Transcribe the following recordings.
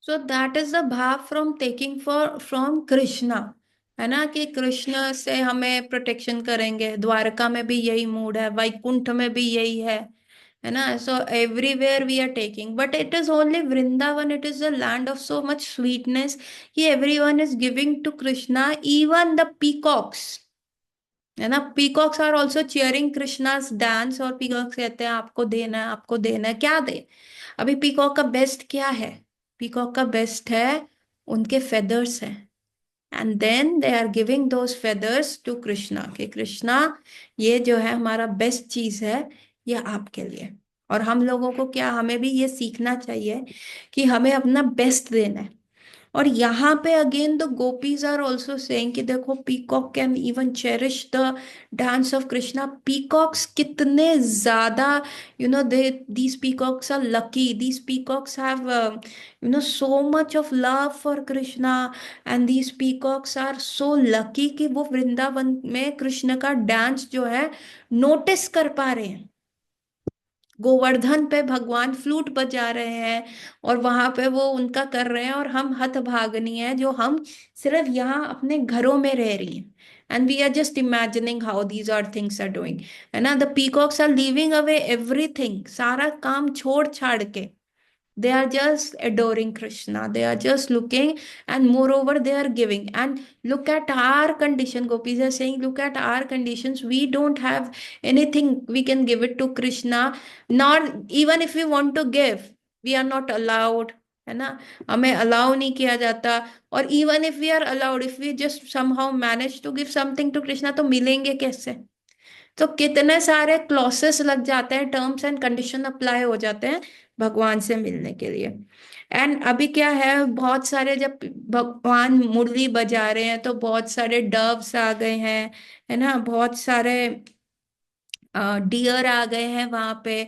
So that is the भाव from taking for from Krishna, है ना, कि कृष्ण से हमें प्रोटेक्शन करेंगे। द्वारका में भी यही मूड है, वैकुंठ में भी यही है ना। So everywhere we are taking, but it is only Vrindavan, it is the land of so much sweetness कि everyone is giving to Krishna, even the peacocks, है ना। Peacocks are also cheering Krishna's dance, और पीकॉक्स कहते हैं आपको देना है, आपको देना है, क्या दे। अभी पीकॉक का बेस्ट क्या है? पीकॉक का बेस्ट है उनके फेदर्स हैं, and then they are giving those feathers to Krishna, कि कृष्णा ये जो है हमारा बेस्ट चीज है, ये आपके लिए। और हम लोगों को क्या, हमें भी ये सीखना चाहिए कि हमें अपना बेस्ट देना है। और यहाँ पे again the gopis are also saying कि देखो, peacock can even cherish the dance of Krishna. Peacocks कितने ज्यादा, they, these peacocks are lucky, these peacocks have so much of love for Krishna, and these peacocks are so lucky कि वो वृंदावन में कृष्ण का dance जो है नोटिस कर पा रहे हैं। गोवर्धन पे भगवान फ्लूट बजा रहे हैं, और वहां पे वो उनका कर रहे हैं, और हम हतभागिनी हैं जो हम सिर्फ यहाँ अपने घरों में रह रही हैं, and we are just imagining how these are things are doing, है ना। The peacocks are leaving away everything, सारा काम छोड़ छाड़ के they are just adoring Krishna. They are just looking, and moreover, they are giving. And look at our condition. Gopis are saying, look at our conditions. We don't have anything we can give it to Krishna. Nor even if we want to give, we are not allowed. है ना, हमें allow नहीं किया जाता। और even if we are allowed, if we just somehow manage to give something to Krishna, तो मिलेंगे कैसे? तो कितने सारे क्लॉसेस लग जाते हैं, टर्म्स एंड कंडीशन अप्लाई हो जाते हैं भगवान से मिलने के लिए। एंड अभी क्या है, बहुत सारे जब भगवान मुरली बजा रहे हैं तो बहुत सारे डव्स आ गए हैं, है ना, बहुत सारे डियर आ गए हैं वहां पे,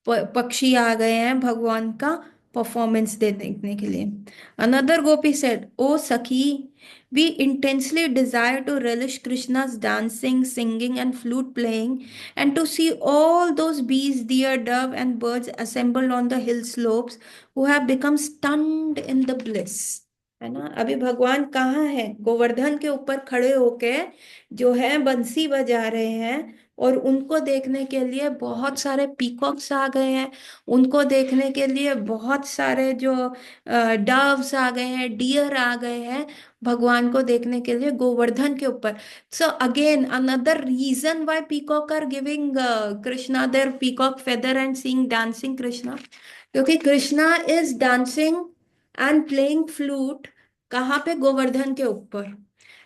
पक्षी आ गए हैं भगवान का परफॉर्मेंस देखने के लिए। अनदर गोपी सेड, ओ सखी, we intensely desire to relish Krishna's dancing, singing, and flute playing, and to see all those bees, deer, dove, and birds assembled on the hill slopes who have become stunned in the bliss। है ना, अभी भगवान कहाँ है? गोवर्धन के ऊपर खड़े होके जो है बंसी बजा रहे हैं, और उनको देखने के लिए बहुत सारे पीकॉक्स आ गए हैं, उनको देखने के लिए बहुत सारे जो डव्स आ गए हैं, डियर आ गए हैं, भगवान को देखने के लिए गोवर्धन के ऊपर। So again another reason why peacock are giving Krishna their peacock feather and seeing dancing Krishna, क्योंकि Krishna is dancing and playing flute कहाँ पे? गोवर्धन के ऊपर।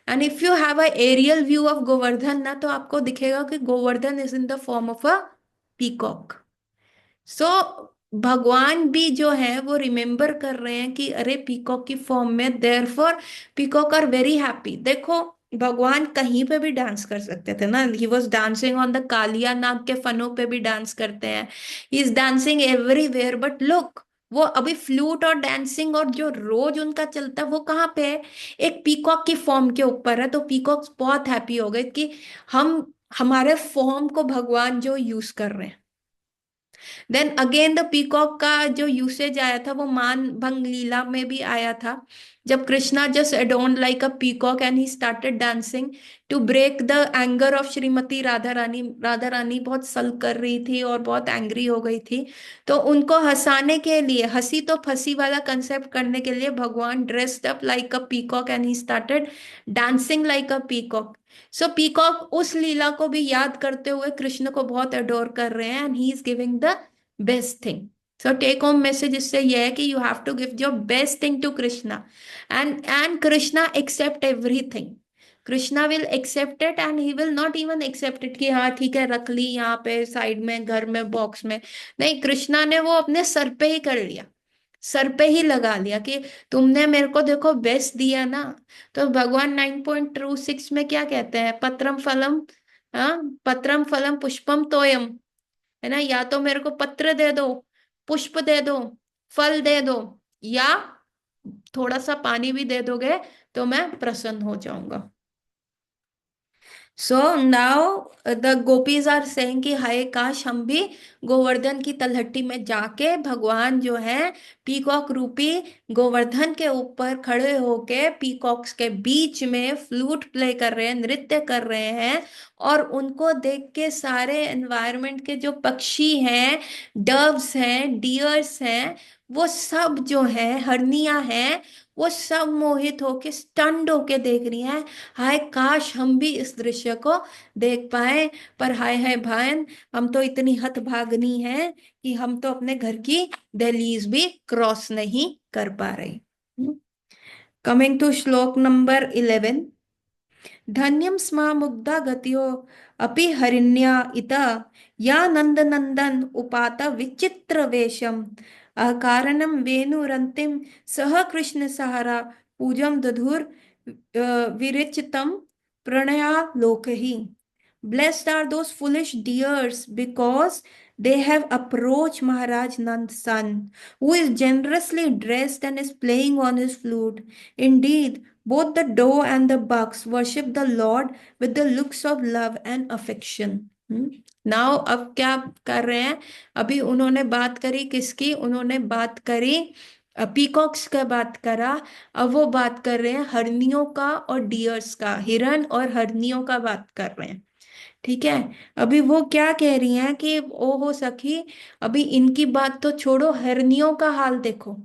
And if you have a aerial view of Govardhan ना, तो आपको दिखेगा कि Govardhan is in the form of a peacock. So भगवान भी जो है वो रिमेम्बर कर रहे हैं कि अरे पीकॉक की फॉर्म में, there for peacock are very happy. देखो, भगवान कहीं पे भी डांस कर सकते थे ना, he was dancing on the Kaliya Naag के फनों पे भी डांस करते हैं, he is dancing everywhere, but look, वो अभी फ्लूट और डांसिंग और जो रोज उनका चलता है वो कहाँ पे है? एक पीकॉक की फॉर्म के ऊपर है। तो पीकॉक्स बहुत हैप्पी हो गए कि हम हमारे फॉर्म को भगवान जो यूज कर रहे हैं। देन अगेन द पीकॉक का जो यूसेज आया था वो मान भंग लीला में भी आया था, जब Krishna just adorned like a peacock and he started dancing to break the anger of Shrimati Radha Rani. Radha Rani बहुत सल कर रही थी और बहुत एंग्री हो गई थी, तो उनको हंसाने के लिए, हंसी तो फंसी वाला कंसेप्ट करने के लिए, भगवान dressed up like a peacock and he started dancing like a peacock. So peacock उस लीला को भी याद करते हुए कृष्ण को बहुत अडोर कर रहे हैं, and he is giving the best thing. So take home message इससे यह है कि you have to give your best thing to Krishna, and Krishna accept everything. Krishna will accept it, and he will not even accept it कि हाँ ठीक है रख ली यहाँ पे साइड में, घर में, बॉक्स में। नहीं, कृष्णा ने वो अपने सर पे ही कर लिया, सर पे ही लगा लिया कि तुमने मेरे को देखो बेस्ट दिया ना। तो भगवान 9.26 में क्या कहते हैं? पत्रम फलम, हाँ, पत्रम फलम पुष्पम तोयम, है ना, या तो मेरे को पत्र दे दो, पुष्प दे दो, फल दे दो, या थोड़ा सा पानी भी दे दोगे तो मैं प्रसन्न हो जाऊंगा। So now the gopis are saying कि हाय काश हम भी गोवर्धन की तलहटी में जाके भगवान जो है पीकॉक रूपी गोवर्धन के ऊपर खड़े होके पीकॉक्स के बीच में फ्लूट प्ले कर रहे हैं, नृत्य कर रहे हैं। और उनको देख के सारे एनवायरनमेंट के जो पक्षी हैं, डव्स हैं, डियर्स हैं, वो सब जो है, हरनिया हैं, वो सब मोहित होके स्टन्ड होके देख रही हैं। हाय काश हम भी इस दृश्य को देख पाए। पर हाय हाय भान, हम तो इतनी हतभागनी हैं कि हम तो अपने घर की दहलीज भी क्रॉस नहीं कर पा रही। कमिंग टू श्लोक नंबर 11। धन्यम स्मा मुग्धा गत्यो अपि हरिण्या इता या नंदनंदन उपात विचित्र वेशम अकारणम वेणुरंतिम सह कृष्ण सहारा पूजम दधुर विरचितम Pranaya लोकहि। Blessed are those foolish dears because they have approached Maharaj Nand's son, who is generously dressed and is playing on his flute. Indeed, both the doe and the bucks worship the Lord with the looks of love and affection. Now अब क्या कर रहे हैं? अभी उन्होंने बात करी किसकी? उन्होंने बात करी पीकॉक्स का बात करा। अब वो बात कर रहे हैं हरनियों का और डियर्स का, हिरन और हरनियों का बात कर रहे हैं। ठीक है। अभी वो क्या कह रही हैं कि ओ हो सखी, अभी इनकी बात तो छोड़ो, हरनियों का हाल देखो,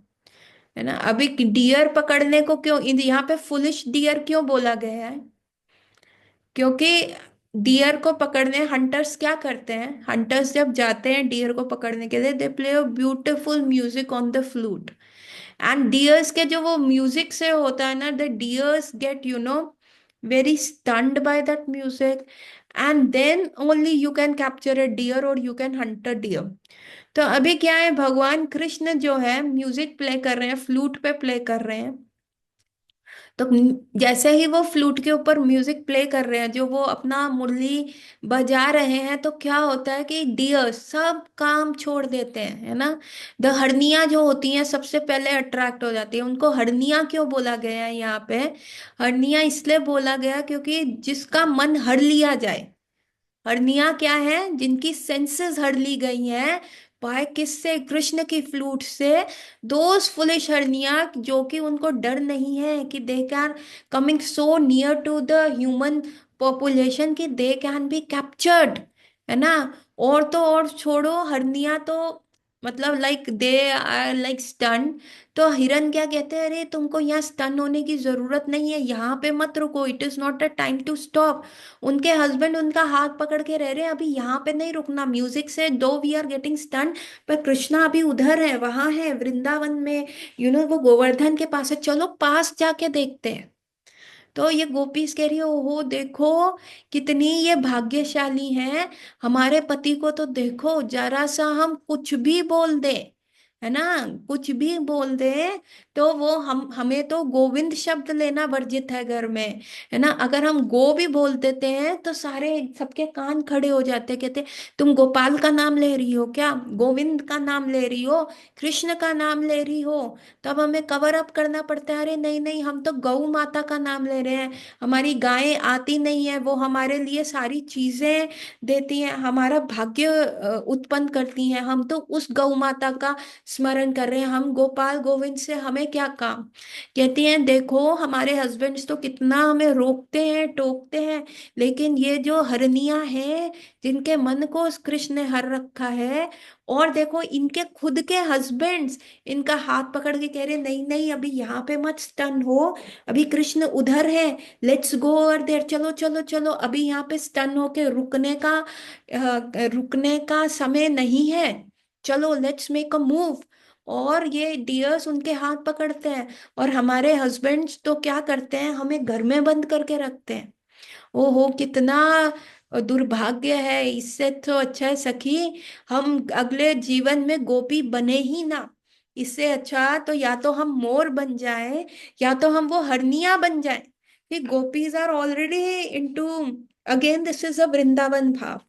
है ना। अभी डियर पकड़ने को क्यों यहाँ पे फुलिश डियर क्यों बोला गया है? क्योंकि डियर को पकड़ने हंटर्स क्या करते हैं? हंटर्स जब जाते हैं डियर को पकड़ने के लिए, they play a beautiful music on the flute. And deers के जो वो म्यूजिक से होता है ना, the deers get very stunned by that music, and then only you can capture a deer or you can hunt a deer. तो अभी क्या है, भगवान कृष्ण जो है म्यूजिक प्ले कर रहे हैं, फ्लूट पे प्ले कर रहे हैं। तो जैसे ही वो फ्लूट के ऊपर म्यूजिक प्ले कर रहे हैं, जो वो अपना मुरली बजा रहे हैं, तो क्या होता है कि डियर सब काम छोड़ देते हैं, है ना। द हरनिया जो होती हैं सबसे पहले अट्रैक्ट हो जाती है। उनको हरनिया क्यों बोला गया है यहाँ पे? हरनिया इसलिए बोला गया क्योंकि जिसका मन हर लिया जाए। हरनिया क्या है? जिनकी सेंसेस हर ली गई हैं बाय किससे? कृष्ण की फ्लूट से। दोज फुलिश हरनिया, जो कि उनको डर नहीं है कि they can coming so near to the human population कि दे कैन बी कैप्चर्ड, है ना। और तो और छोड़ो, हरनिया तो मतलब like they are like stun. तो हिरन क्या कहते हैं? अरे तुमको यहाँ स्टन होने की जरूरत नहीं है, यहाँ पे मत रुको, it is not a time to stop. उनके हस्बैंड उनका हाथ पकड़ के रह रहे हैं, अभी यहाँ पे नहीं रुकना म्यूजिक से, दो वी आर गेटिंग स्टन। पर कृष्णा अभी उधर है, वहां है वृंदावन में, वो गोवर्धन के पास है, चलो पास जाके देखते हैं। तो ये गोपीस कह रही है, ओहो देखो कितनी ये भाग्यशाली हैं, हमारे पति को तो देखो, जरा सा हम कुछ भी बोल दे, है ना, कुछ भी बोल दे तो वो हम हमें तो गोविंद शब्द लेना वर्जित है घर में, है ना। अगर हम गो भी बोल देते हैं तो सारे सबके कान खड़े हो जाते, कहते तुम गोपाल का नाम ले रही हो क्या? गोविंद का नाम ले रही हो? कृष्ण का नाम ले रही हो? तब हमें कवर अप करना पड़ता है, अरे नहीं नहीं, हम तो गौ माता का नाम ले रहे हैं, हमारी गायें आती नहीं है, वो हमारे लिए सारी चीजें देती हैं, हमारा भाग्य उत्पन्न करती हैं, हम तो उस गौ माता का स्मरण कर रहे हैं, हम गोपाल गोविंद से हमें क्या काम। कहती हैं देखो हमारे हस्बैंड्स तो कितना हमें रोकते हैं, टोकते हैं, लेकिन ये जो हरनिया है, जिनके मन को उस कृष्ण ने हर रखा है, और देखो इनके खुद के हस्बैंड्स इनका हाथ पकड़ के कह रहे नहीं नहीं, अभी यहाँ पे मत स्टन हो, अभी कृष्ण उधर है, लेट्स गो ओवर देयर, चलो चलो चलो, अभी यहाँ पे स्टन होके रुकने का समय नहीं है, चलो लेट्स मेक अ मूव। और ये डियर्स उनके हाथ पकड़ते हैं, और हमारे हस्बैंड्स तो क्या करते हैं, हमें घर में बंद करके रखते हैं। ओहो कितना दुर्भाग्य है। इससे तो अच्छा है सखी, हम अगले जीवन में गोपी बने ही ना। इससे अच्छा तो या तो हम मोर बन जाएं, या तो हम वो हरनिया बन जाएं। कि gopis are already into, again this is a Vrindavan bhav,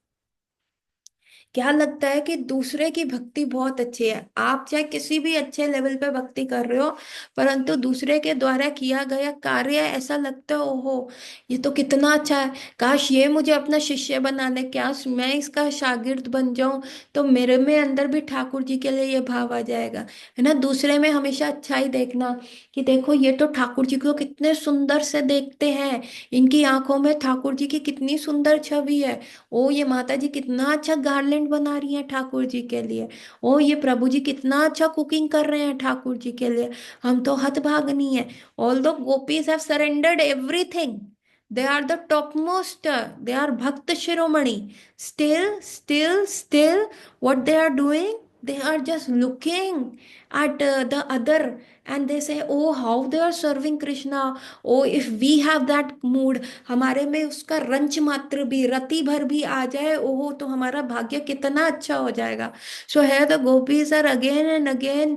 क्या लगता है कि दूसरे की भक्ति बहुत अच्छी है, आप चाहे किसी भी अच्छे लेवल पे भक्ति कर रहे हो, परंतु दूसरे के द्वारा किया गया कार्य ऐसा लगता है, ओहो ये तो कितना अच्छा है, काश ये मुझे अपना शिष्य बना ले, काश मैं इसका शागिर्द बन जाऊं, तो मेरे में अंदर भी ठाकुर जी के लिए ये भाव आ जाएगा। है ना, दूसरे में हमेशा अच्छाई देखना, कि देखो ये तो ठाकुर जी को कितने सुंदर से देखते हैं, इनकी आंखों में ठाकुर जी की कितनी सुंदर छवि है, ओ ये माता जी कितना अच्छा गार्लेंड बना रही हैं ठाकुर जी के लिए, ओ ये प्रभु जी कितना अच्छा कुकिंग कर रहे हैं ठाकुर जी के लिए, हम तो हतभागनी है। All the gopis have surrendered everything, they are the top most, they are bhakta shiromani, still what they are doing, they are just looking at the other, and they say oh how they are serving Krishna, oh if we have that mood, हमारे में उसका ranch मात्र भी रति भर भी आ जाए, ओहो तो हमारा भाग्य कितना अच्छा हो जाएगा। सो है the gopis are again and again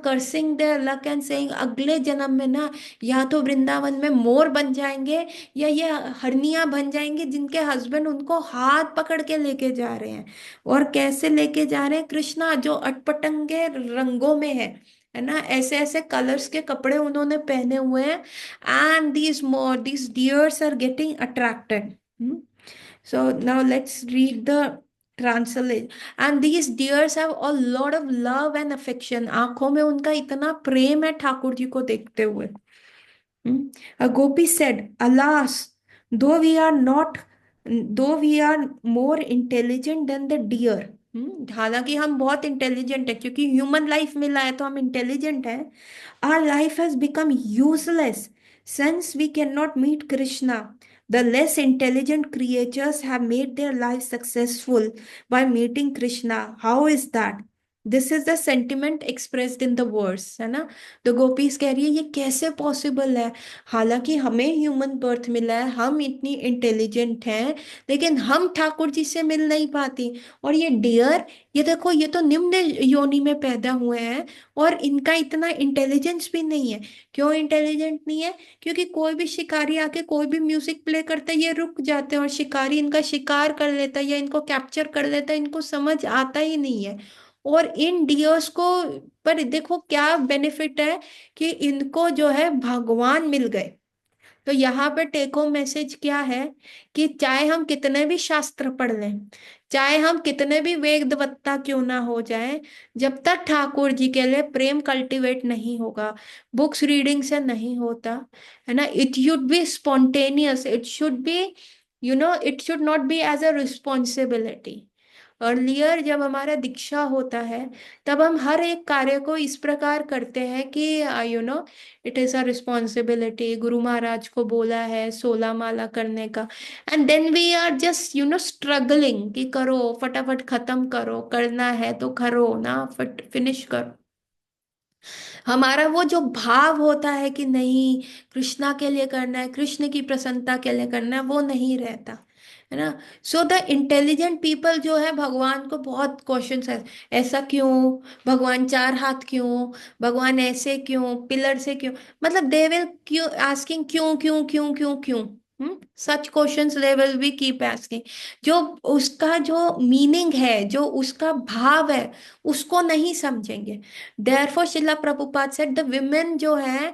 cursing their luck and saying अगले जन्म में ना, या तो वृंदावन में मोर बन जाएंगे, या ये हरनिया बन जाएंगे जिनके हस्बैंड उनको हाथ पकड़ के लेके जा रहे हैं। और कैसे लेके जा रहे हैं, कृष्णा जो अटपटंगे रंगों में है ना, ऐसे ऐसे कलर्स के कपड़े उन्होंने पहने हुए हैं, and these deers are getting attracted. Hmm? So now let's read the translation. And these deers have a lot of love and affection, आंखों में उनका इतना प्रेम है ठाकुर जी को देखते हुए। A gopi said, Alas, though we are not, though we are more intelligent than the deer. हालांकि हम बहुत इंटेलिजेंट है, क्योंकि ह्यूमन लाइफ मिला है तो हम इंटेलिजेंट हैं। Our life has become useless since we cannot meet Krishna. The less intelligent creatures have made their lives successful by meeting Krishna. How is that? This is the sentiment expressed in the verse, है ना। तो gopis कह रही है ये कैसे possible है, हालांकि हमें ह्यूमन बर्थ मिला है, हम इतनी इंटेलिजेंट हैं, लेकिन हम ठाकुर जी से मिल नहीं पाती। और ये डियर, ये देखो ये तो निम्न योनि में पैदा हुए हैं, और इनका इतना इंटेलिजेंस भी नहीं है। क्यों इंटेलिजेंट नहीं है, क्योंकि कोई भी शिकारी आके कोई भी म्यूजिक प्ले करता है ये रुक जाते हैं, और शिकारी इनका शिकार कर लेता है या इनको कैप्चर कर लेता है, इनको समझ आता ही नहीं है। और इन डियर्स को, पर देखो क्या बेनिफिट है, कि इनको जो है भगवान मिल गए। तो यहाँ पे टेक होम मैसेज क्या है, कि चाहे हम कितने भी शास्त्र पढ़ लें, चाहे हम कितने भी वेदवत्ता क्यों ना हो जाए, जब तक ठाकुर जी के लिए प्रेम कल्टीवेट नहीं होगा, बुक्स रीडिंग से नहीं होता, है ना, it should be spontaneous, it should be it should not be as a responsibility. Earlier जब हमारा दीक्षा होता है, तब हम हर एक कार्य को इस प्रकार करते हैं कि it is a responsibility, Guru Maharaj को बोला है 16 माला करने का, and then we are just struggling कि करो फटाफट खत्म करो, करना है तो करो ना, फट फिनिश करो। हमारा वो जो भाव होता है कि नहीं कृष्णा के लिए करना है, कृष्ण की प्रसन्नता के लिए करना है, वो नहीं रहता, है ना। सो द इंटेलिजेंट पीपल जो है भगवान को बहुत क्वेश्चंस है, ऐसा क्यों, भगवान चार हाथ क्यों, भगवान ऐसे क्यों, पिलर से क्यों, मतलब दे विल क्यों आस्किंग, क्यों क्यों क्यों क्यों क्यों, सच questions they will be keep asking. जो उसका जो मीनिंग है, जो उसका भाव है, उसको नहीं समझेंगे। Therefore, Srila Prabhupada said the women जो है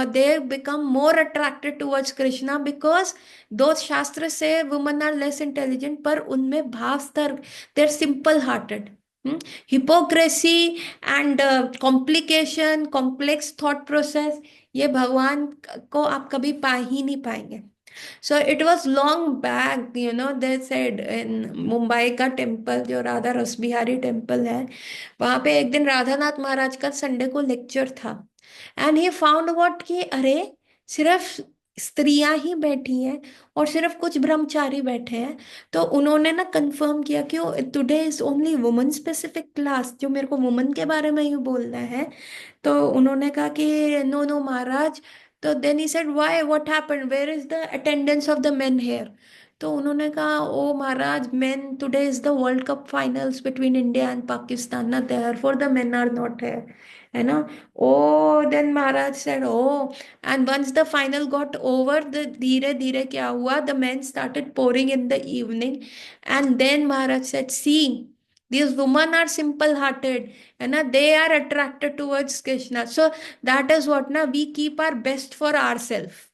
they become more attracted towards Krishna because those शास्त्र से women are less intelligent, पर उनमें भाव स्तर, they're simple hearted। Hypocrisy and complication complex thought process, ये भगवान को आप कभी पा ही नहीं पाएंगे। So it was long back, they said in Mumbai का टेम्पल जो राधा रसबिहारी टेम्पल है, वहां पे एक दिन राधानाथ महाराज का संडे को लेक्चर था, एंड ही फाउंड व्हाट कि अरे सिर्फ स्त्रियां ही बैठी हैं और सिर्फ कुछ ब्रह्मचारी बैठे हैं। तो उन्होंने ना कंफर्म किया कि today is only women specific class, जो मेरे को वुमेन के बारे में ही बोलना है। तो उन्होंने कहा कि नो नो महाराज। तो then he said why what happened, where is the attendance of the men here. तो उन्होंने कहा oh Maharaj, men today is the world cup finals between India and Pakistan ना, therefore the men are not here, है ना। Oh then Maharaj said oh, and once the final got over, the धीरे धीरे क्या हुआ, the men started pouring in the evening, and then Maharaj said see These women are simple hearted, and they are attracted towards Krishna. So that is what na we keep our best for ourselves.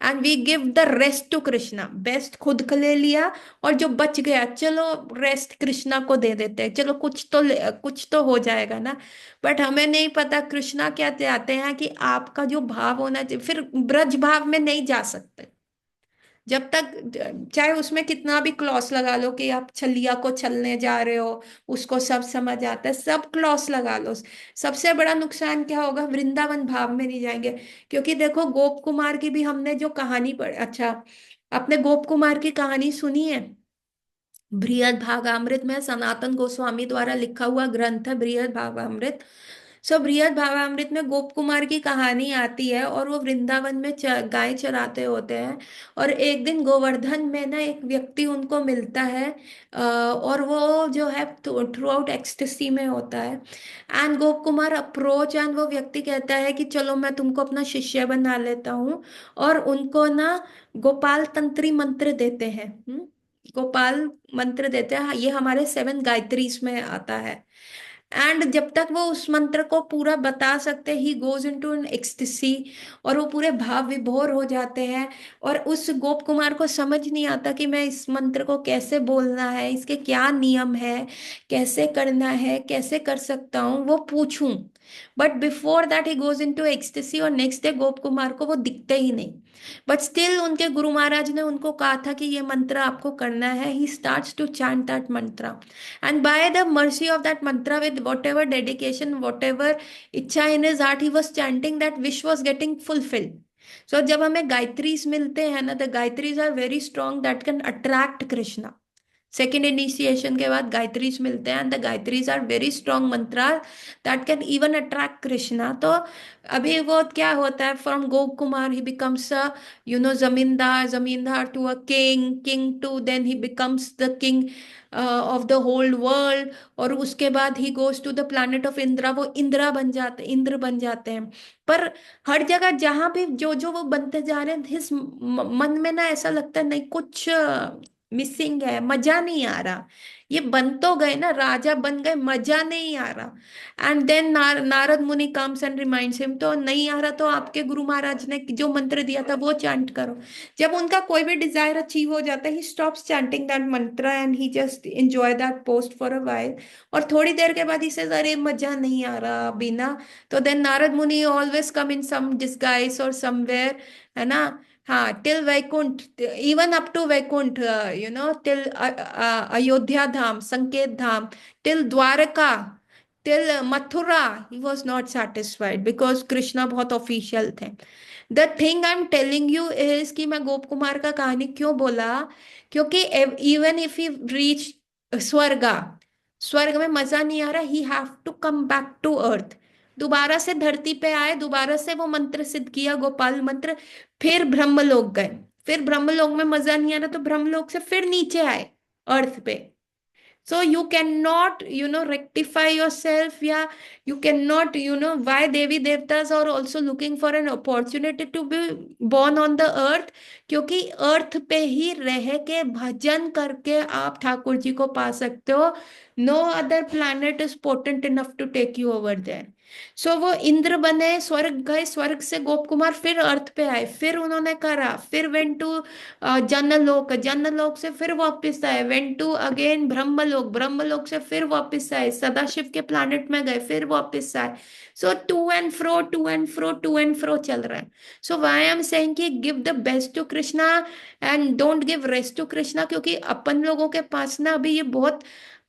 And we give the rest to Krishna. Best खुद के ले लिया, और जो बच गया चलो rest Krishna को दे देते हैं, चलो कुछ तो हो जाएगा ना। बट हमें नहीं पता कृष्णा क्या चाहते हैं, कि आपका जो भाव होना चाहिए, फिर ब्रज भाव में नहीं जा सकते जब तक, चाहे उसमें कितना भी क्लॉस लगा लो कि आप छलिया को छलने जा रहे हो, उसको सब समझ आता है, सब क्लॉस लगा लो, सबसे बड़ा नुकसान क्या होगा, वृंदावन भाव में नहीं जाएंगे। क्योंकि देखो गोप कुमार की भी हमने जो कहानी पढ़ी, अच्छा आपने गोप कुमार की कहानी सुनी है? बृहद भागामृत में सनातन गोस्वामी द्वारा लिखा हुआ ग्रंथ है बृहद भागामृत। सो बृहद भागामृत में गोप कुमार की कहानी आती है, और वो वृंदावन में गाय चराते होते हैं। और एक दिन गोवर्धन में ना एक व्यक्ति उनको मिलता है, और वो जो है थ्रू आउट एक्सटेसी में होता है। And Gop Kumar approach, and वो व्यक्ति कहता है कि चलो मैं तुमको अपना शिष्य बना लेता हूँ। और उनको ना गोपाल तंत्री मंत्र देते हैं। गोपाल मंत्र देते हैं, ये हमारे 7 गायत्रीज में आता है। एंड जब तक वो उस मंत्र को पूरा बता सकते, he goes into an ecstasy, और वो पूरे भाव विभोर हो जाते हैं। और उस गोप कुमार को समझ नहीं आता कि मैं इस मंत्र को कैसे बोलना है, इसके क्या नियम है, कैसे करना है, कैसे कर सकता हूँ वो पूछूं। But before that he goes into ecstasy, और नेक्स्ट डे गोप कुमार को वो दिखते ही नहीं। बट स्टिल उनके गुरु महाराज ने उनको कहा था कि ये मंत्र आपको करना है। He starts to chant that mantra, and by the mercy of that mantra, with whatever dedication, whatever इच्छा in his heart, he was chanting, that wish was getting fulfilled. So जब हमें गायत्रीज मिलते हैं ना, the Gayatris are very strong, that can attract Krishna. Second initiation के बाद गायत्रीज मिलते हैं, the Gayatris are very strong mantra that can even attract Krishna. तो अभी वो क्या होता है, from Gop Kumar he becomes a zamindar, zamindar to a king, king to then he becomes the king of the whole world. और उसके बाद he goes to the planet of Indra, वो इंद्र बन जाते हैं। पर हर जगह जहां भी जो जो वो बनते जा रहे हैं, his मन में ना ऐसा लगता है नहीं कुछ मिसिंग है, मजा नहीं आ रहा। ये बन तो गए ना, राजा बन गए, मजा नहीं आ रहा। एंड देन नारद मुनि कम्स एंड रिमाइंड्स हिम, तो नहीं आ रहा तो आपके गुरु महाराज ने जो मंत्र दिया था वो चैंट करो। जब उनका कोई भी डिजायर अचीव हो जाता है, ही स्टॉप्स चैंटिंग दैट मंत्र and he just enjoy that post for a while. और थोड़ी देर के बाद ही से अरे मजा नहीं आ रहा अभी ना। तो then Narad Muni always come in some disguise और समवेयर, है ना। हाँ, till Vaikuntha, even up to Vaikuntha, till Ayodhya Dham, Sanket Dham, till Dwarka, till Mathura, he was not satisfied, because Krishna बहुत ऑफिशियल थे। The thing I am telling you is कि मैं गोप कुमार का कहानी क्यों बोला, क्योंकि इवन इफ यू रीच स्वर्गा, स्वर्ग में मजा नहीं आ रहा, he have to come back to earth. दोबारा से धरती पे आए, दोबारा से वो मंत्र सिद्ध किया, गोपाल मंत्र। फिर ब्रह्मलोक गए, फिर ब्रह्मलोक में मजा नहीं आ रहा तो ब्रह्मलोक से फिर नीचे आए अर्थ पे। So you cannot, rectify yourself. Yeah, you cannot, why Devi Devtas are also looking for an opportunity to be born on the earth, क्योंकि अर्थ पे ही रह के भजन करके आप ठाकुर जी को पा सकते हो। No other planet is potent enough to take you over there. So वो इंद्र बने, स्वर्ग गए, स्वर्ग से गोप कुमार फिर अर्थ पे आए, फिर उन्होंने करा, फिर वेंट टू जनलोक, जनलोक से फिर वापस आए, वेंट टू अगेन ब्रह्मलोक, ब्रह्मलोक से फिर वापस आए, सदाशिव के प्लैनेट में गए, फिर वापस आए। So to and fro, to and fro, to and fro चल रहा है। So why I am saying कि give the best to Krishna and don't give rest to Krishna, क्योंकि अपन लोगों के पास ना अभी ये बहुत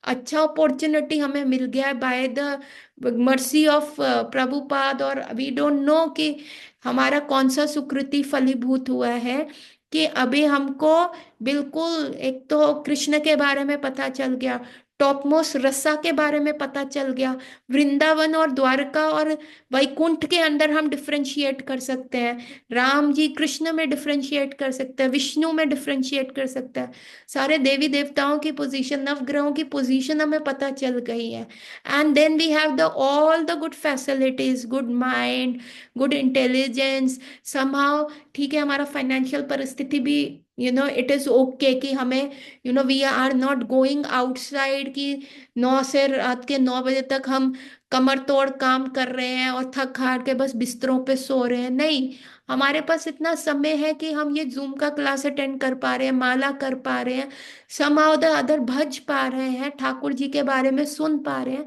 अच्छा अपॉर्चुनिटी हमें मिल गया है by the mercy of Prabhupada. और वी डोंट नो कि हमारा कौन सा सुकृति फलीभूत हुआ है, कि अभी हमको बिल्कुल एक तो कृष्ण के बारे में पता चल गया, टॉप मोस्ट रसा के बारे में पता चल गया, वृंदावन और द्वारका और वैकुंठ के अंदर हम डिफरेंशिएट कर सकते हैं, राम जी कृष्ण में डिफरेंशिएट कर सकते हैं, विष्णु में डिफरेंशिएट कर सकते हैं, सारे देवी देवताओं की पोजीशन, नवग्रहों की पोजीशन हमें पता चल गई है। And then we have the all the good facilities, good mind, good intelligence, somehow ठीक है, हमारा फाइनेंशियल परिस्थिति भी, इट इज ओके कि हमें, we are not going outside, कि 9 से रात के 9 बजे तक हम कमर तोड़ काम कर रहे हैं और थक हार के बस बिस्तरों पे सो रहे हैं, नहीं। हमारे पास इतना समय है कि हम ये जूम का क्लास अटेंड कर पा रहे हैं, माला कर पा रहे हैं, समाव द अदर भज पा रहे हैं, ठाकुर जी के बारे में सुन पा रहे हैं।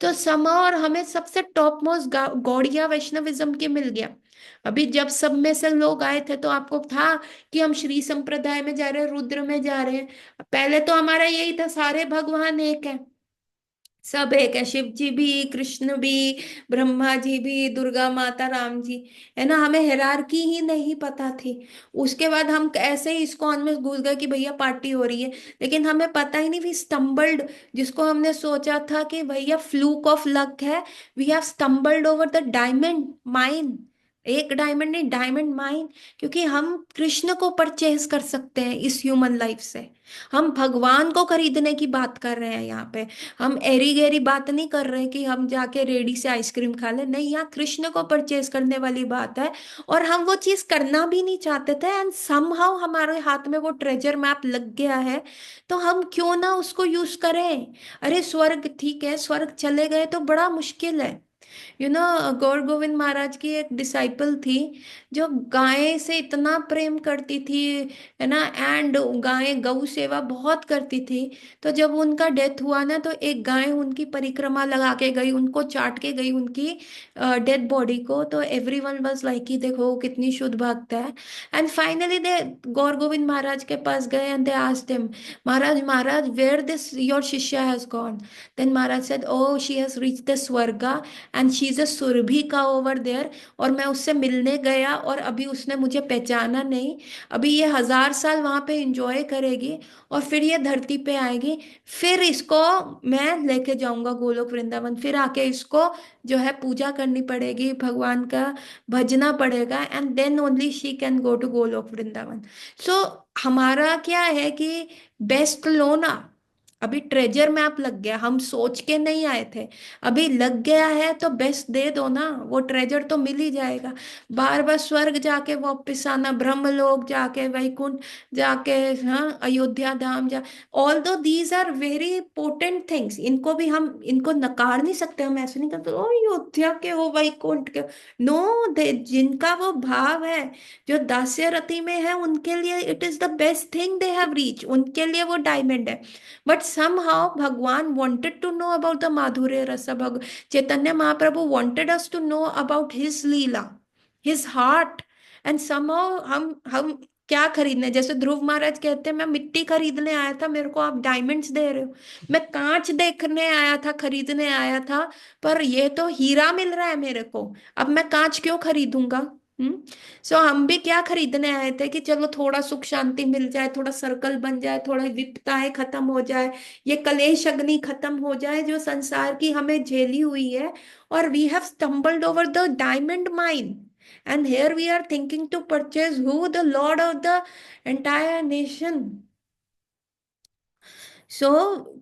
तो समा, और हमें सबसे टॉप मोस्ट गौड़िया वैष्णविज्म की मिल गया। अभी जब सब में से लोग आए थे तो आपको था कि हम श्री संप्रदाय में जा रहे हैं, रुद्र में जा रहे हैं। पहले तो हमारा यही था, सारे भगवान एक है, सब एक है, शिव जी भी, कृष्ण भी, ब्रह्मा जी भी, दुर्गा माता, राम जी, है ना। हमें हिरारकी ही नहीं पता थी। उसके बाद हम ऐसे ही इस्कॉन में घुस गए कि भैया पार्टी हो रही है, लेकिन हमें पता ही नहीं, वी स्टम्बल्ड, जिसको हमने सोचा था कि भैया फ्लूक ऑफ लक है, we have stumbled over the diamond mine. एक डायमंड नहीं, डायमंड माइन। क्योंकि हम कृष्ण को परचेज कर सकते हैं इस ह्यूमन लाइफ से। हम भगवान को खरीदने की बात कर रहे हैं यहाँ पे। हम एरी गहरी बात नहीं कर रहे कि हम जाके रेडी से आइसक्रीम खा ले, नहीं, यहाँ कृष्ण को परचेज करने वाली बात है। और हम वो चीज करना भी नहीं चाहते थे, एंड समहाउ हमारे हाथ में वो ट्रेजर मैप लग गया है, तो हम क्यों ना उसको यूज करें। अरे स्वर्ग, ठीक है, स्वर्ग चले गए तो बड़ा मुश्किल है। गौर गोविंद महाराज की एक डिसाइपल थी जो गाय से इतना प्रेम करती थी, है ना, एंड गाय गौ सेवा बहुत करती थी। तो जब उनका डेथ हुआ ना, तो एक गाय उनकी परिक्रमा लगा के गई, उनको चाट के गई, उनकी डेड बॉडी को। तो एवरीवन वाज लाइक कि देखो वो कितनी शुद्ध भक्त है। And finally they Gaur Govind Maharaj के पास गए, and they asked him, Maharaj, Maharaj, where this your shishya has gone. Then Maharaj said, oh she has reach the Swarga and she is a Surabhi का ओवर देयर। और मैं उससे मिलने गया और अभी उसने मुझे पहचाना नहीं। अभी ये 1000 साल वहां पे एंजॉय करेगी और फिर ये धरती पे आएगी। फिर इसको मैं लेके जाऊंगा गोलोक वृंदावन, फिर आके इसको जो है पूजा करनी पड़ेगी, भगवान का भजना पड़ेगा, and then only she can go to Golok Vrindavan. So हमारा क्या है कि बेस्ट लो ना। अभी ट्रेजर मैप लग गया, हम सोच के नहीं आए थे, अभी लग गया है, तो बेस्ट दे दो ना, वो ट्रेजर तो मिल ही जाएगा। बार बार स्वर्ग जाके वापस आना, ब्रह्मलोक जाके, वैकुंठ जाके, हाँ, अयोध्या धाम जा, although these are very potent things, इनको भी हम इनको नकार नहीं सकते। हम ऐसे नहीं करते, ओ अयोध्या के हो, वैकुंठ के। नो, दे जिनका वो भाव है, जो दास्य रति में है, उनके लिए it is the best thing they have reach, उनके लिए वो डायमंड है। बट somehow भगवान wanted to know about the माधुर्य रस, भग Chaitanya Mahaprabhu wanted us to know about his Leela, his heart। and somehow हम क्या खरीदने, जैसे ध्रुव महाराज कहते हैं, मैं मिट्टी खरीदने आया था, मेरे को आप डायमंड्स दे रहे हो। मैं कांच देखने आया था, खरीदने आया था, पर ये तो हीरा मिल रहा है मेरे को, अब मैं कांच क्यों खरीदूंगा। हम्म। सो हम भी क्या खरीदने आए थे कि चलो थोड़ा सुख शांति मिल जाए, थोड़ा सर्कल बन जाए, थोड़ा विपदाएं खत्म हो जाए, ये कलेश अग्नि खत्म हो जाए जो संसार की हमें झेली हुई है। और we have stumbled over the diamond mine, and here we are thinking to purchase who the lord of the entire nation. So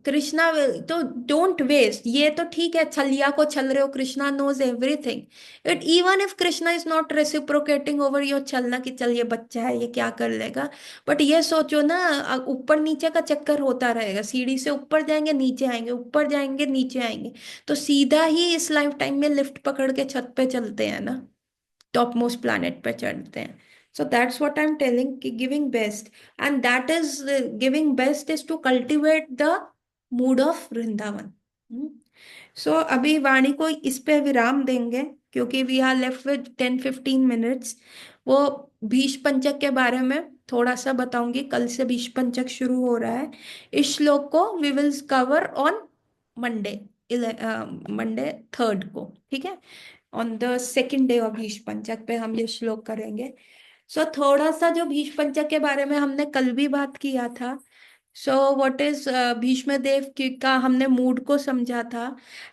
Krishna, तो डोंट वेस्ट, ये तो ठीक है, छलिया को छल रहे हो, Krishna knows everything. It even if Krishna is not reciprocating over your छलना, कि चल ये बच्चा है, ये क्या कर लेगा। बट ये सोचो ना, ऊपर नीचे का चक्कर होता रहेगा, सीढ़ी से ऊपर जाएंगे, नीचे आएंगे, ऊपर जाएंगे, नीचे आएंगे, तो सीधा ही इस लाइफ टाइम में लिफ्ट पकड़ के छत पे चलते हैं ना, टॉप मोस्ट प्लैनेट पे चढ़ते हैं। So that's what I am telling, कि giving best, and that is, giving best is to cultivate the mood of Vrindavan. So अभी वाणी को इस पे विराम देंगे, क्योंकि we are left with 10-15 minutes. वो भीष पंचक के बारे में थोड़ा सा बताऊंगी, कल से भीष पंचक शुरू हो रहा है। इस श्लोक को we will cover on Monday, Monday 3rd को, ठीक है, on the second day of Bhishma Panchak पे हम ये श्लोक करेंगे। सो थोड़ा सा जो भीष पंचक के बारे में हमने कल भी बात किया था। So what is Bhishma Dev का हमने मूड को समझा था,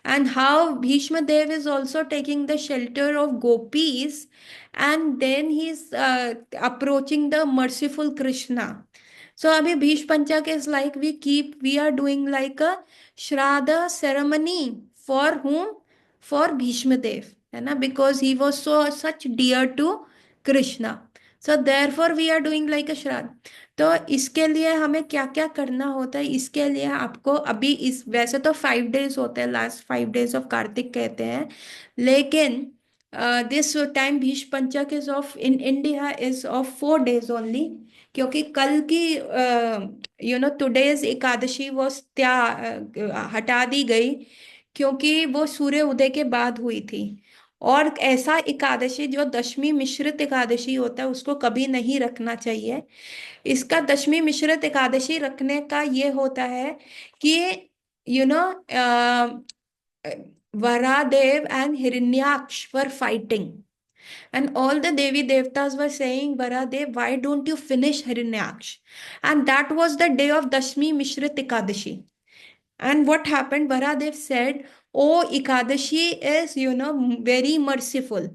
and how Bhishma Dev is also taking the shelter of gopis, and then he is approaching the merciful Krishna. So अभी Bhishma Panchak is like we are doing like a shraddha ceremony for whom, for Bhishma Dev, है ना, because he was so such dear to Krishna. So therefore we are doing like a श्राद्ध। तो इसके लिए हमें क्या क्या करना होता है, इसके लिए आपको अभी इस वैसे तो 5 डेज होते हैं, लास्ट 5 डेज ऑफ कार्तिक कहते हैं, लेकिन this time Bhish Panchak is of in India is of 4 days only, क्योंकि कल की टुडेज एकादशी वो हटा दी गई, क्योंकि वो सूर्य उदय के बाद हुई थी। और ऐसा एकादशी जो दशमी मिश्रित एकादशी होता है उसको कभी नहीं रखना चाहिए। इसका दशमी मिश्रित एकादशी रखने का ये होता है कि यू नो वरादेव and Hiranyaksha were fighting, and all the Devi Devtas were saying, Varadev, why don't you finish Hiranyaksh? And that was the day of Dashmi Mishrit Ekadashi. And what happened? Varadev said, oh, Ekadashi is, very merciful.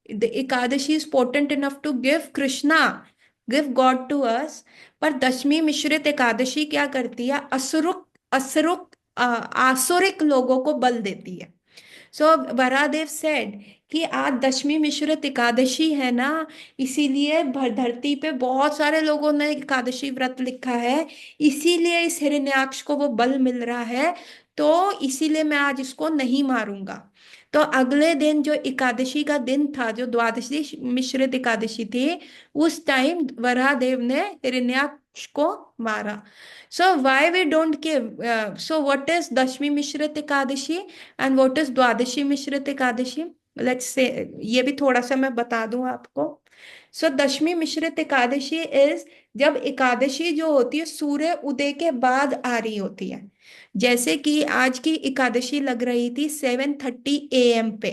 The Ekadashi is potent enough to give Krishna, give God to us. पर दशमी मिश्रित एकादशी क्या करती है? असुरुक असुरुक आसुरिक लोगों को बल देती है। सो वरादेव said कि आज दशमी मिश्रित एकादशी है ना, इसीलिए धरती पे बहुत सारे लोगों ने एकादशी व्रत लिखा है, इसीलिए इस हिरण्याक्ष को वो बल मिल रहा है, तो इसीलिए मैं आज इसको नहीं मारूंगा। तो अगले दिन जो एकादशी का दिन था, जो द्वादशी मिश्रित एकादशी थी, उस टाइम वरादेव ने हिरण्याक्ष को मारा। So why we don't give, so what is Dashami mishrit Ekadashi and what is Dwadashi mishrit Ekadashi? Let's say ये भी थोड़ा सा मैं बता दूं आपको। सो दशमी मिश्रित एकादशी इज जब एकादशी जो होती है सूर्य उदय के बाद आ रही होती है। जैसे कि आज की एकादशी लग रही थी 7:30 AM पे,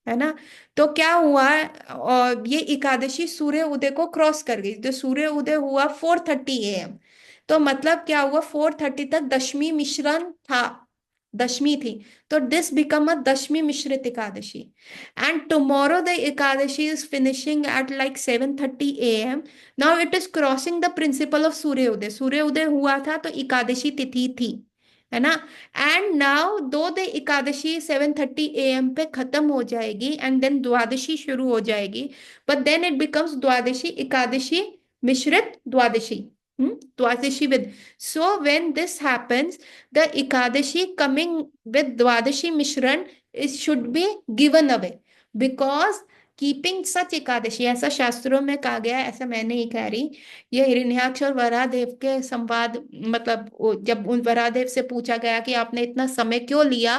है ना? तो क्या हुआ, और ये एकादशी सूर्य उदय को क्रॉस कर गई, तो सूर्य उदय हुआ 4:30 AM। तो मतलब क्या हुआ, 4:30 तक दशमी मिश्रण था, दशमी थी। तो this become a Dashami mishrit Ekadashi. And tomorrow the Ekadashi is finishing at like 7:30 AM। Now it is crossing the principle of Surya uday. सूर्य उदय हुआ था तो एकादशी तिथि थी, है ना? And now though the Ekadashi 7:30 AM पे खत्म हो जाएगी एंड देन द्वादशी शुरू हो जाएगी, बट देन इट बिकम्स द्वादशी एकादशी मिश्रित द्वादशी, द्वादशी with. So when this happens, the Ekadashi coming with Dwadashi Mishran is should be given away, because keeping such Ekadashi, ऐसा शास्त्रों में कहा गया है, ऐसा मैं नहीं कह रही। ये हिरण्याक्ष और वरादेव के संवाद, मतलब जब उन वरादेव से पूछा गया कि आपने इतना समय क्यों लिया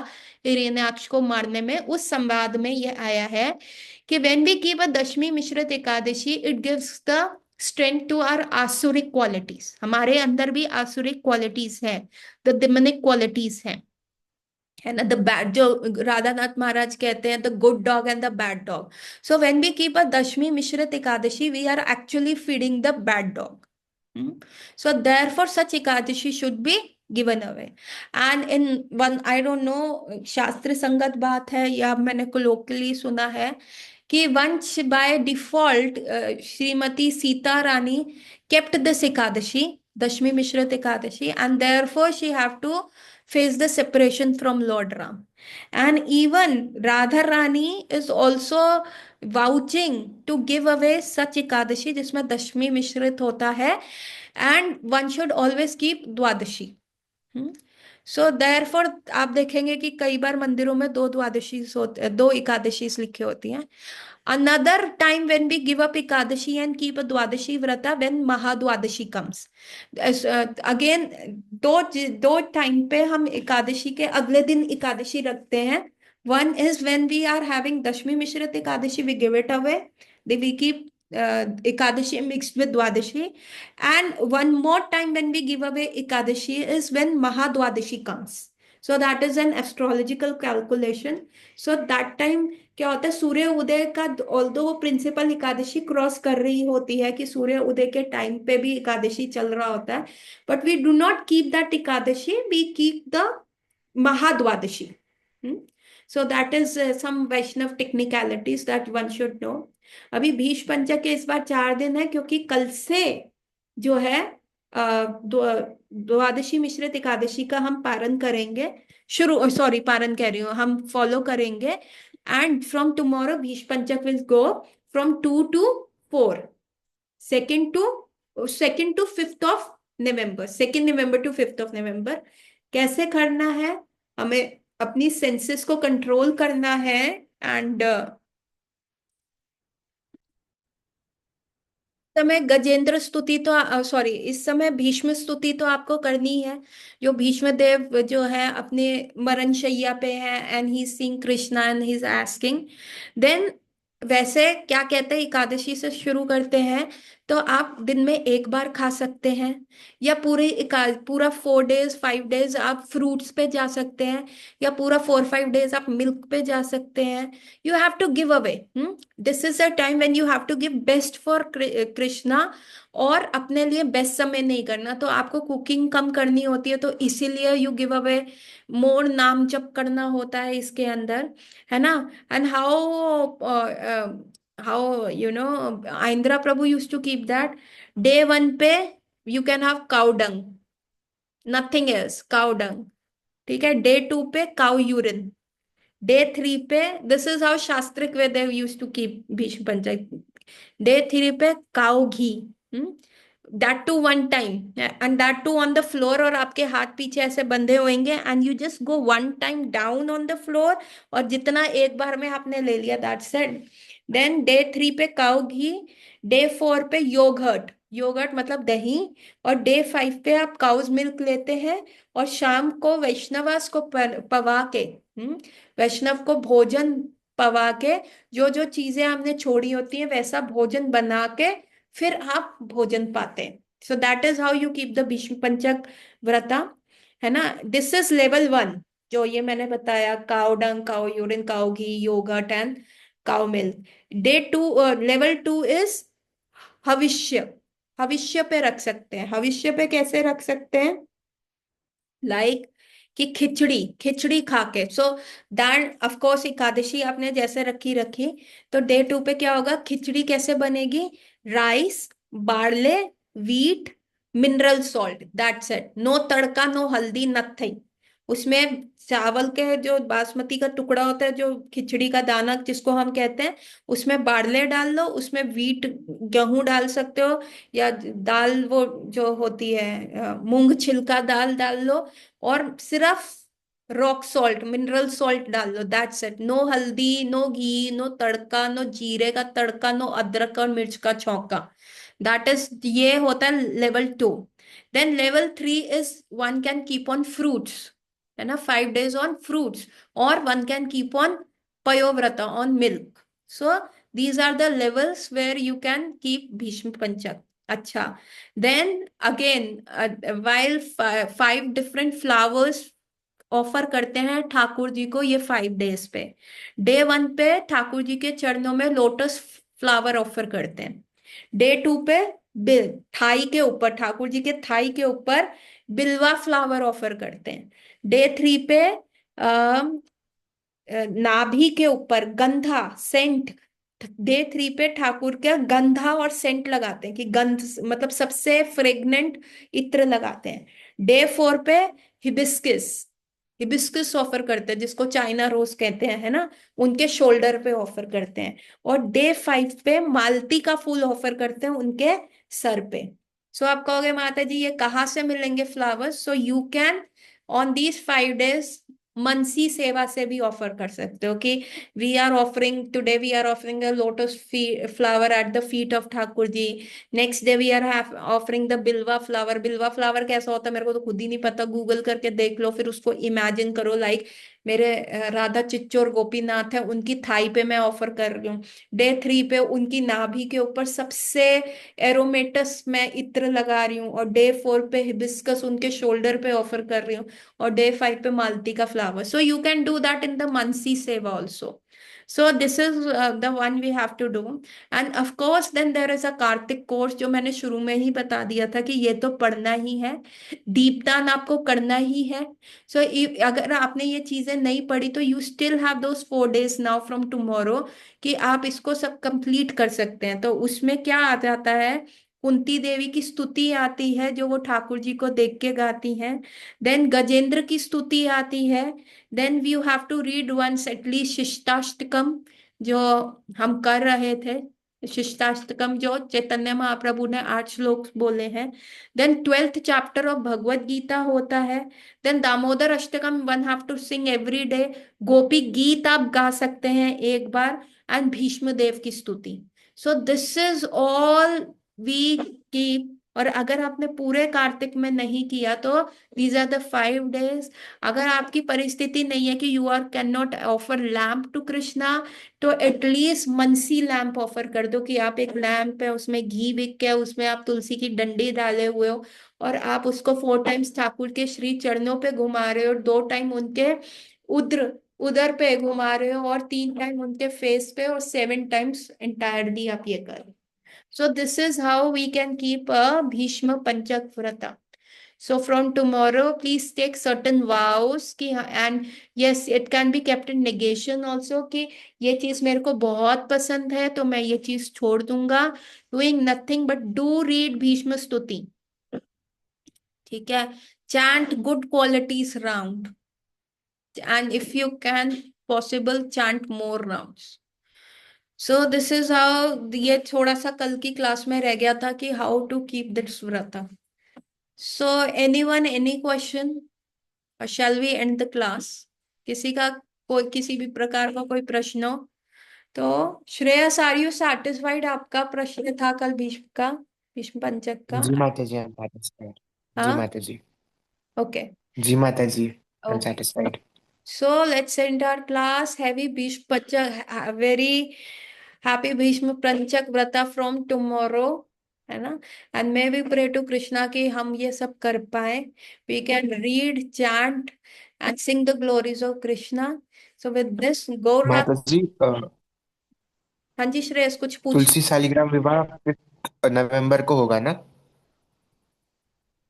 हिरण्याक्ष को मारने में, उस संवाद में ये आया है कि when we keep a Dashami mishrit Ekadashi it gives the strength to our asurik qualities. हमारे अंदर भी आसुरिक क्वालिटीज है, द डिमोनिक क्वालिटीज हैं, है ना? द बैड, जो राधानाथ महाराज कहते हैं, the good dog and the bad dog. So when we keep a Dashami mishrit Ekadashi we are actually feeding the bad dog. So therefore such ekadashi should be given away। And in one, I don't know शास्त्र संगत बात है या मैंने colloquially सुना है कि वंश by default Shrimati Sita Rani kept this ekadashi, Dashami mishrit Ekadashi, and therefore she have to face the separation from Lord Ram। And even Radha Rani is also vouching to give away such ekadashi जिसमें दशमी मिश्रित होता है, and one should always keep Dwadashi. So therefore आप देखेंगे कि कई बार मंदिरों में दो द्वादशी होते, दो एकादशी लिखी होती हैं। Another time when we give up Ekadashi and keep a Dwadashi vrata when Mahadwadashi comes again. दो दो टाइम पे हम एकादशी के अगले दिन एकादशी रखते हैं। One is when we are having Dashami mishrit Ekadashi, we give it away, we keep Ekadashi mixed with Dwadashi. And one more time when we give away Ekadashi is when Mahadwadashi comes. So that is an astrological calculation. So that time क्या होता है, सूर्य उदय का although वो principal Ekadashi cross कर रही होती है कि सूर्य उदय के टाइम पे भी एकादशी चल रहा होता है, but we do not keep that Ekadashi, we keep the Mahadwadashi. So that is some Vaishnava technicalities that one should know. अभी भीष पंचक के इस बार 4 दिन है, क्योंकि कल से जो है द्वादशी मिश्रित एकादशी का हम पारण करेंगे, शुरू, सॉरी पारण कह रही हूँ, हम फॉलो करेंगे। And from tomorrow Bhishma Panchak will go from 2 to 4। 2 to 5 November, 2 November to 5 November. कैसे करना है? हमें अपनी सेंसेस को कंट्रोल करना है। एंड समय गजेंद्र स्तुति तो सॉरी, इस समय भीष्म स्तुति तो आपको करनी है। जो भीष्म देव जो है अपने मरण शैया पे है, and he sing Krishna and he is asking. Then वैसे क्या कहते हैं, एकादशी से शुरू करते हैं तो आप दिन में एक बार खा सकते हैं, या पूरा 4 डेज 5 डेज आप फ्रूट्स पे जा सकते हैं, या पूरा 4 5 डेज आप मिल्क पे जा सकते हैं। You have to give away. This is a time when you have to give best for Krishna. और अपने लिए बेस्ट समय नहीं करना, तो आपको कुकिंग कम करनी होती है, तो इसीलिए यू गिव अवे मोर, नाम जप करना होता है इसके अंदर, है ना। And how Indira Prabhu use to keep that. Day 1 पे you can have cow dung, nothing else, cow dung. ठीक है। डे 2 पे काउ यूरिन। डे 3 पे, this is how shastrik way they use to keep Bhishma Panchayat. Day 3 पे cow ghee, that too 1 time, and that too on the floor, और आपके हाथ पीछे ऐसे बंधे होंगे, and you just go 1 time down on the floor, और जितना एक बार में आपने ले लिया, दैट्स इट। देन डे 3 पे काउ घी। डे 4 पे योगर्ट, योगर्ट मतलब दही। और डे 5 पे आप काउज मिल्क लेते हैं। और शाम को वैष्णवास को पवा के, वैष्णव को भोजन पवा के, जो जो चीजें हमने छोड़ी होती हैं वैसा भोजन बना के फिर आप भोजन पाते हैं। सो that is how you keep the Bhishma पंचक व्रता, है ना। दिस इज लेवल 1, जो ये मैंने बताया, cow dung, cow urine, cow ghee, yogurt and cow milk. Day 2, level 2 is भविष्य। भविष्य पे रख सकते हैं। भविष्य पे कैसे रख सकते हैं? लाइक कि खिचड़ी, खिचड़ी खा के, so that of course Ekadashi आपने जैसे रखी रखी, तो डे 2 पे क्या होगा, खिचड़ी कैसे बनेगी? Rice, barley, wheat, mineral salt, that's it. No tadka, no haldi, nothing. उसमें चावल के जो बासमती का टुकड़ा होता है, जो खिचड़ी का दाना जिसको हम कहते हैं, उसमें बार्ले डाल लो, उसमें वीट, गेहूं डाल सकते हो, या दाल वो जो होती है, मूंग छिलका दाल डाल लो। और सिर्फ रॉक सॉल्ट, मिनरल सॉल्ट डाल लो, दैट्स इट। नो हल्दी, नो घी, नो तड़का, नो जीरे का तड़का, नो अदरक और मिर्च का छौंका। दैट इज, ये होता है level 2। Then level 3 is one can keep on fruits, है ना, 5 डेज ऑन फ्रूट्स। और one can keep on payovrata on milk. So these are the levels where you can keep Bhishma Panchak. अच्छा। Then again while 5 different flowers offer करते हैं ठाकुर जी को ये 5 days पे। Day 1 पे ठाकुर जी के चरणों में लोटस फ्लावर ऑफर करते हैं। डे 2 पे बिल, थाई के ऊपर, ठाकुर जी के थाई के ऊपर बिल्वा फ्लावर ऑफर करते हैं। डे 3 पे नाभि के ऊपर गंधा, सेंट। डे 3 पे ठाकुर के गंधा और सेंट लगाते हैं, कि गंध मतलब सबसे फ्रेग्नेंट इत्र लगाते हैं। डे 4 पे हिबिस्किस, हिबिस्किस ऑफर करते हैं, जिसको चाइना रोज कहते हैं, है ना, उनके शोल्डर पे ऑफर करते हैं। और डे 5 पे मालती का फूल ऑफर करते हैं उनके सर पे। सो आप कहोगे माता जी ये कहाँ से मिलेंगे flowers? So you can on these 5 days मनसी सेवा से भी ऑफर कर सकते हो, कि we are offering today, we are offering a lotus flower at the feet of Thakur ji. Next day we are offering the bilva flower. बिल्वा फ्लावर कैसा होता है मेरे को तो खुद ही नहीं पता, गूगल करके देख लो, फिर उसको इमेजिन करो, लाइक मेरे राधा चिच्चोर गोपीनाथ है, उनकी थाई पे मैं ऑफर कर रही हूँ। डे 3 पे उनकी नाभि के ऊपर सबसे एरोमेटस मैं इत्र लगा रही हूँ। और डे 4 पे हिबिस्कस उनके शोल्डर पे ऑफर कर रही हूँ। और डे 5 पे मालती का flower. So you can do that in the mansi seva also. So this is the one we have to do. And of course then there is a Kartik course, जो मैंने शुरू में ही बता दिया था कि ये तो पढ़ना ही है, दीपदान आपको करना ही है। सो अगर आपने ये चीजें नहीं पढ़ी तो you still have those 4 days now from tomorrow, कि आप इसको सब कंप्लीट कर सकते हैं। तो उसमें क्या आ जाता है, कुंती देवी की स्तुति आती है, जो वो ठाकुर जी को देख के गाती हैं। देन गजेंद्र की स्तुति आती है। Then we have to read once at least Shikshashtakam, जो हम कर रहे थे। शिष्टाष्टकम जो चैतन्य महाप्रभु ने 8 श्लोक बोले हैं। Then 12th chapter of Bhagavad Gita होता है। Then Damodar Ashtakam one have to sing every day. Gopi Geet आप गा सकते हैं एक बार। एंड भीष्म देव की स्तुति। So this is all we keep. और अगर आपने पूरे कार्तिक में नहीं किया तो दीज आर द 5 डेज। अगर आपकी परिस्थिति नहीं है कि you are can not offer lamp to Krishna, तो एटलीस्ट मनसी लैम्प ऑफर कर दो कि आप एक लैम्प है, उसमें घी बिक के, उसमें आप तुलसी की डंडी डाले हुए हो, और आप उसको 4 टाइम्स ठाकुर के श्री चरणों पे घुमा रहे हो, और 2 टाइम उनके उद्र उधर पे घुमा रहे हो, और 3 टाइम उनके फेस पे, और 7 टाइम्स एंटायरली आप ये कर। So this is how we can keep a Bhishma Panchak vrat. So from tomorrow, please take certain vows कि, and yes, it can be kept in negation also कि ये चीज मेरे को बहुत पसंद है तो मैं ये चीज छोड़ दूंगा। Doing nothing but do read Bhishma स्तुति। ठीक है। Chant good qualities round, and if you can possible chant more rounds. So this is how, ये थोड़ा सा कल की क्लास में रह गया था कि how to keep this व्रत। So anyone, any question? और shall we end the class? किसी का कोई किसी भी प्रकार का कोई प्रश्न हो तो। Shreyas, are you satisfied? आपका प्रश्न था कल भीष्म का, भीष्म पंचक का। जी माता जी, आई एम सेटिस्फाइड। जी हाँ। माता जी। ओके। जी माता जी, I am okay. Satisfied. So let's end our class. Heavy Bhishma Panchak, very happy Bhishma Panchak Vrata from tomorrow, है ना। एंड मे भी प्रे टू कृष्णा कि हम ये सब कर पाए। We can read, chant and sing the glories of Krishna. So with this Gaur रात। माता जी, हाँ जी श्रेयस, कुछ पूछ। तुलसी शालिग्राम विवाह 5 नवंबर को होगा ना?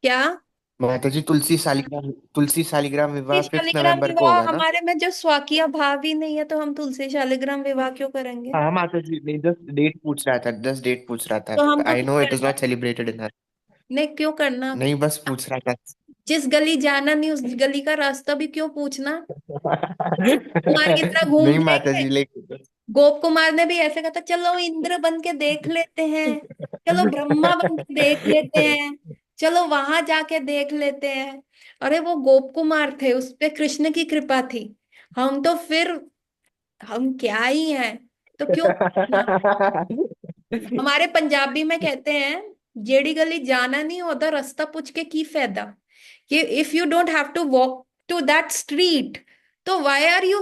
क्या? माता जी, तुलसी शालिग्राम तुलसी विवाह फिफ्थ शालिग्राम नवंबर को विवाह होगा ना? हमारे में जो स्वाकीय भाव ही नहीं है तो हम तुलसी शालिग्राम विवाह क्यों करेंगे? हाँ माता जी, नहीं, जस्ट डेट पूछ रहा था। तो हमको आई क्यों नो इट इज करना? नॉट सेलिब्रेटेड इन हर। नहीं, क्यों करना? नहीं, बस पूछ रहा था। जिस गली जाना नहीं उस गली का रास्ता भी क्यों पूछना? कुमार की तरह घूम नहीं माता लेंगे। जी, लेकिन गोप कुमार ने भी ऐसे कहा था, चलो इंद्र बन के देख लेते हैं, चलो ब्रह्मा बन के देख लेते हैं, चलो वहां जाके देख लेते हैं। अरे वो गोप कुमार थे, उस पे कृष्ण की कृपा थी। हम तो फिर, हम क्या ही हैं, तो क्यों पूछना? हमारे पंजाबी में कहते हैं, जेड़ी गली जाना नहीं होता रास्ता पूछ के की फायदा। कि if you don't have to walk to that street, तो why are you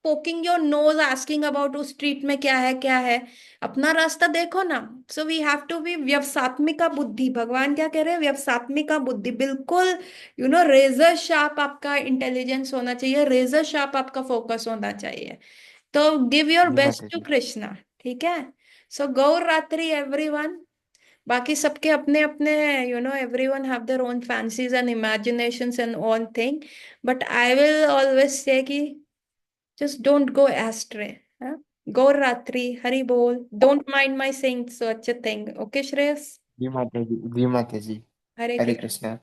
poking your nose asking about उस स्ट्रीट में क्या है क्या है। अपना रास्ता देखो ना। So we have to be व्यवसात्मिका बुद्धि। भगवान क्या कह रहे हैं? व्यवसात्मिका बुद्धि, बिल्कुल। रेजर शार्प आपका इंटेलिजेंस होना चाहिए, रेजर शार्प आपका फोकस होना चाहिए। तो गिव योर जी बेस्ट माता टू जी। कृष्णा। ठीक है। सो गौर रात्रि एवरीवन। बाकी सबके अपने अपने, everyone have their own fancies and imaginations and own thing. But I will always say कि just don't go astray. Gaur रात्रि, Hari bol. Don't mind my saying such a thing. Okay Shreyas. जी माता जी। जी माता जी। हरे हरे कृष्ण। कृष्णा।